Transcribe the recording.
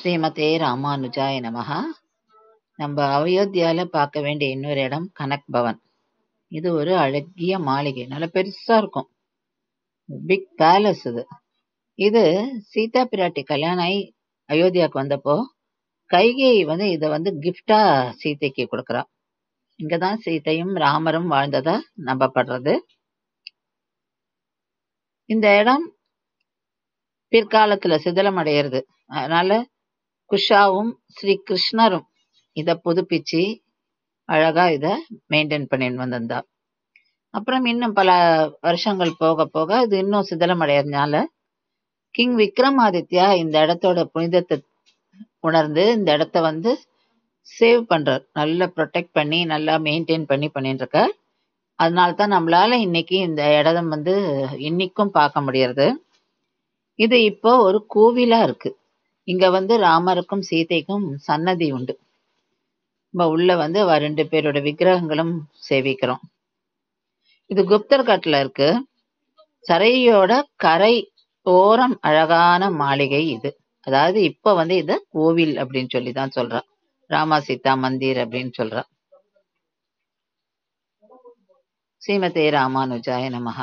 ஸ்ரீமதே ராமானுஜாய நமஹ. நம்ம அயோத்தியால பார்க்க வேண்டிய இன்னொரு இடம் கனக் பவன். இது ஒரு அழகிய மாளிகை, நல்ல பெருசா இருக்கும். பிக் பேலஸ் இது. இது சீதா பிராட்டி கல்யாணம் ஆகி அயோத்தியாவுக்கு வந்தப்போ கைகேயி இத கிஃப்டா சீதைக்கு கொடுக்கறா. இங்கதான் சீதையும் ராமரும் வாழ்ந்ததா நம்பப்படுறது. இந்த இடம் பிற்காலத்துல சிதிலம் அடையிறது. அதனால குஷாவும் ஸ்ரீ கிருஷ்ணரும் இத புதுப்பிச்சு அழகா இத மெயின்டைன் பண்ணிட்டு வந்திருந்தா. அப்புறம் இன்னும் பல வருஷங்கள் போக போக இது இன்னும் சிதிலம் அடையறதுனால கிங் விக்ரமாதித்யா இந்த இடத்தோட புனிதத்தை உணர்ந்து இந்த இடத்த சேவ் பண்றார். நல்லா ப்ரொடெக்ட் பண்ணி நல்லா மெயின்டைன் பண்ணிட்டு இருக்கார். அதனால்தான் நம்மளால இன்னைக்கு இந்த இடம் இன்னைக்கும் பார்க்க முடியறது. இது இப்போ ஒரு கோவிலா இருக்கு. இங்க ராமருக்கும் சீதைக்கும் சன்னதி உண்டு. உள்ள 2 பேரோட விக்கிரகங்களும் சேவிக்கிறோம். இது குப்தர்கட்ல இருக்கு. சரையோட கரை ஓரம் அழகான மாளிகை இது. அதாவது இப்ப இத கோவில் அப்படின்னு சொல்லிதான் சொல்றா. ராமா சீதா மந்திர் அப்படின்னு சொல்றா. ஸ்ரீமதே ராமானுஜாய நமஹ.